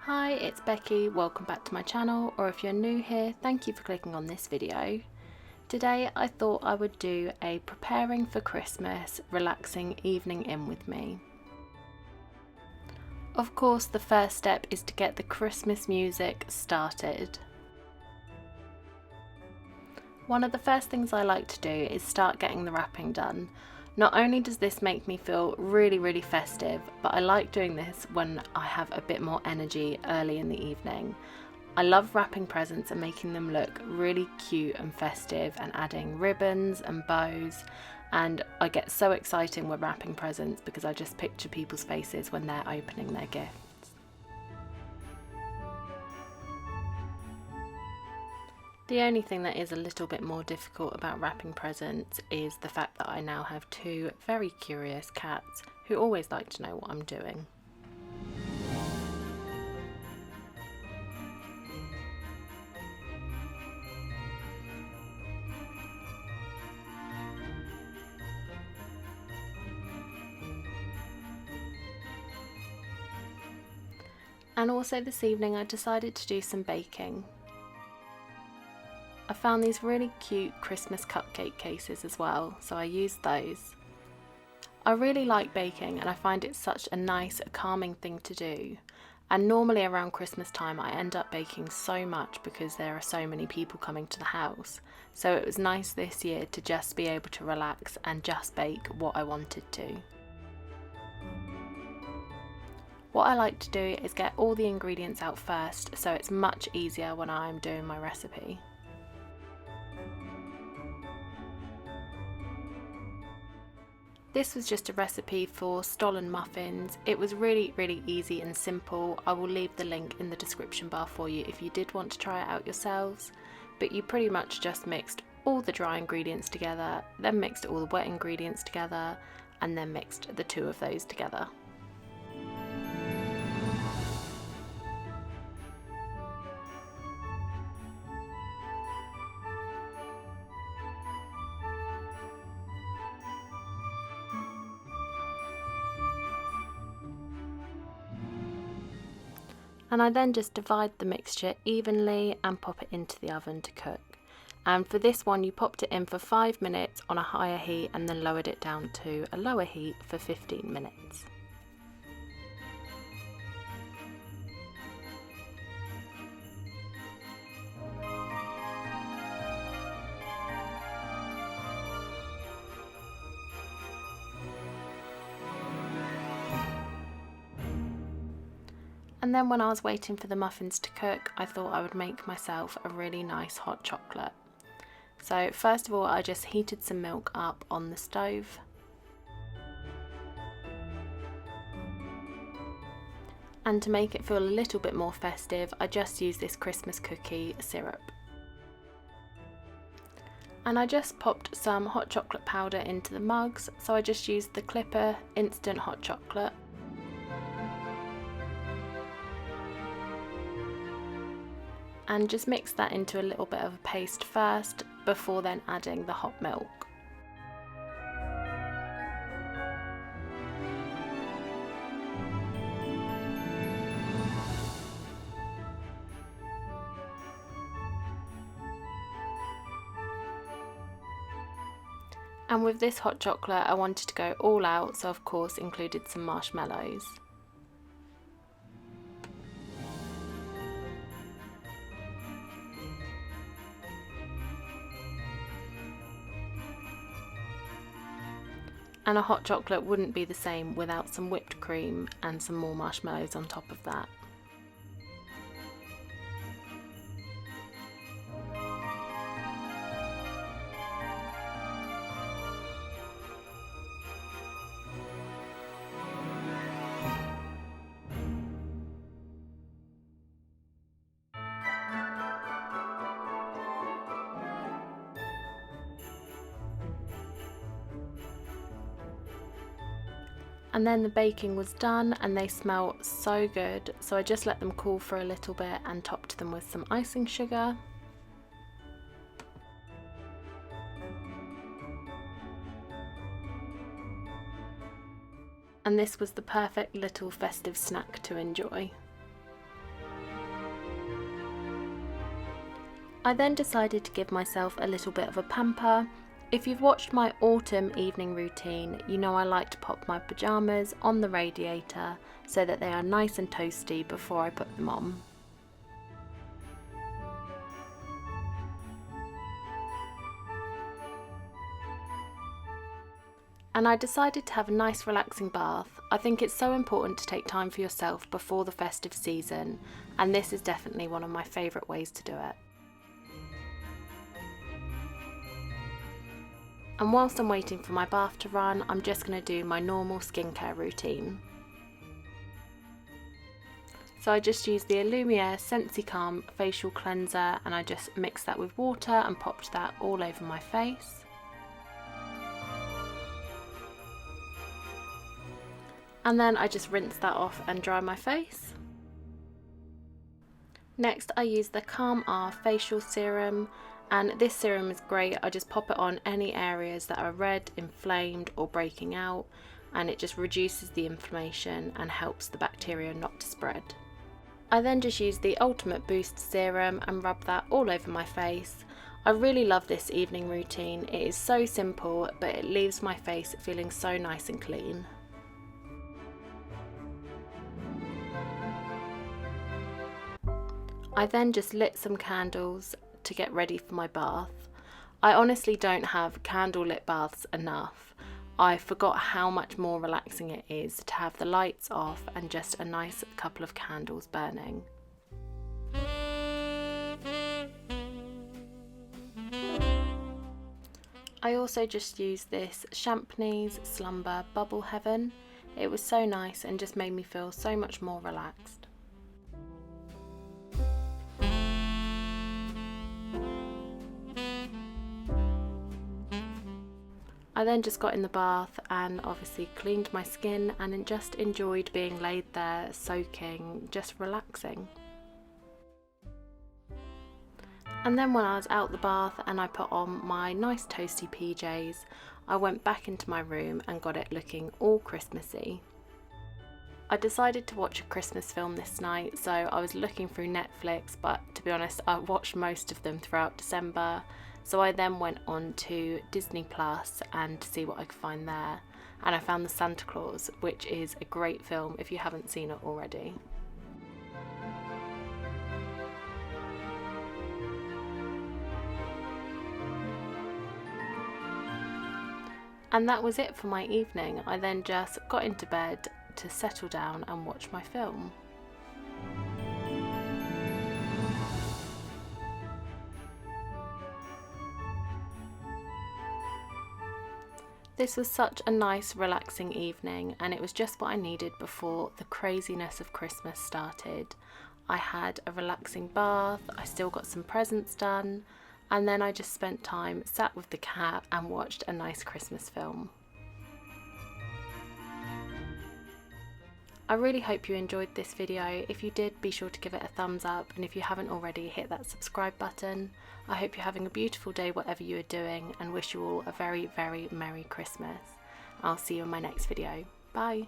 Hi, it's Becky, welcome back to my channel, or if you're new here, thank you for clicking on this video. Today I thought I would do a preparing for Christmas, relaxing evening in with me. Of course, the first step is to get the Christmas music started. One of the first things I like to do is start getting the wrapping done. Not only does this make me feel really festive, but I like doing this when I have a bit more energy early in the evening. I love wrapping presents and making them look really cute and festive and adding ribbons and bows, and I get so excited when wrapping presents because I just picture people's faces when they're opening their gifts. The only thing that is a little bit more difficult about wrapping presents is the fact that I now have two very curious cats who always like to know what I'm doing. And also this evening I decided to do some baking. I found these really cute Christmas cupcake cases as well, so I used those. I really like baking and I find it such a nice, calming thing to do. And normally around Christmas time I end up baking so much because there are so many people coming to the house. So it was nice this year to just be able to relax and just bake what I wanted to. What I like to do is get all the ingredients out first, so it's much easier when I'm doing my recipe. This was just a recipe for stollen muffins. It was really easy and simple. I will leave the link in the description bar for you if you did want to try it out yourselves. But you pretty much just mixed all the dry ingredients together, then mixed all the wet ingredients together, and then mixed the two of those together. And I then just divide the mixture evenly and pop it into the oven to cook. And for this one you popped it in for 5 minutes on a higher heat and then lowered it down to a lower heat for 15 minutes. And then when I was waiting for the muffins to cook, I thought I would make myself a really nice hot chocolate. So first of all, I just heated some milk up on the stove. And to make it feel a little bit more festive, I just used this Christmas cookie syrup. And I just popped some hot chocolate powder into the mugs, so I just used the Clipper instant hot chocolate. And just mix that into a little bit of a paste first before then adding the hot milk. And with this hot chocolate I wanted to go all out, so of course included some marshmallows. And a hot chocolate wouldn't be the same without some whipped cream and some more marshmallows on top of that. And then the baking was done and they smell so good, so I just let them cool for a little bit and topped them with some icing sugar. And this was the perfect little festive snack to enjoy. I then decided to give myself a little bit of a pamper. If you've watched my autumn evening routine, you know I like to pop my pyjamas on the radiator so that they are nice and toasty before I put them on. And I decided to have a nice relaxing bath. I think it's so important to take time for yourself before the festive season, and this is definitely one of my favourite ways to do it. And whilst I'm waiting for my bath to run, I'm just going to do my normal skincare routine. So I just used the Lumiere Sensi Calm facial cleanser, and I just mixed that with water and popped that all over my face. And then I just rinse that off and dry my face. Next I use the Calm R facial serum, and this serum is great. I just pop it on any areas that are red, inflamed or breaking out, and it just reduces the inflammation and helps the bacteria not to spread. I then just use the Ultimate Boost serum and rub that all over my face. I really love this evening routine. It is so simple, but it leaves my face feeling so nice and clean. I then just lit some candles to get ready for my bath. I honestly don't have candle-lit baths enough. I forgot how much more relaxing it is to have the lights off and just a nice couple of candles burning. I also just used this Champneys Slumber Bubble Heaven. It was so nice and just made me feel so much more relaxed. I then just got in the bath and obviously cleaned my skin and just enjoyed being laid there, soaking, just relaxing. And then when I was out the bath and I put on my nice toasty PJs, I went back into my room and got it looking all Christmassy. I decided to watch a Christmas film this night, so I was looking through Netflix, but to be honest, I watched most of them throughout December. So I then went on to Disney Plus and to see what I could find there, and I found The Santa Claus, which is a great film if you haven't seen it already. And that was it for my evening. I then just got into bed to settle down and watch my film. This was such a nice, relaxing evening, and it was just what I needed before the craziness of Christmas started. I had a relaxing bath, I still got some presents done, and then I just spent time sat with the cat and watched a nice Christmas film. I really hope you enjoyed this video. If you did, be sure to give it a thumbs up, and if you haven't already, hit that subscribe button. I hope you're having a beautiful day whatever you are doing, and wish you all a very, very Merry Christmas. I'll see you in my next video. Bye!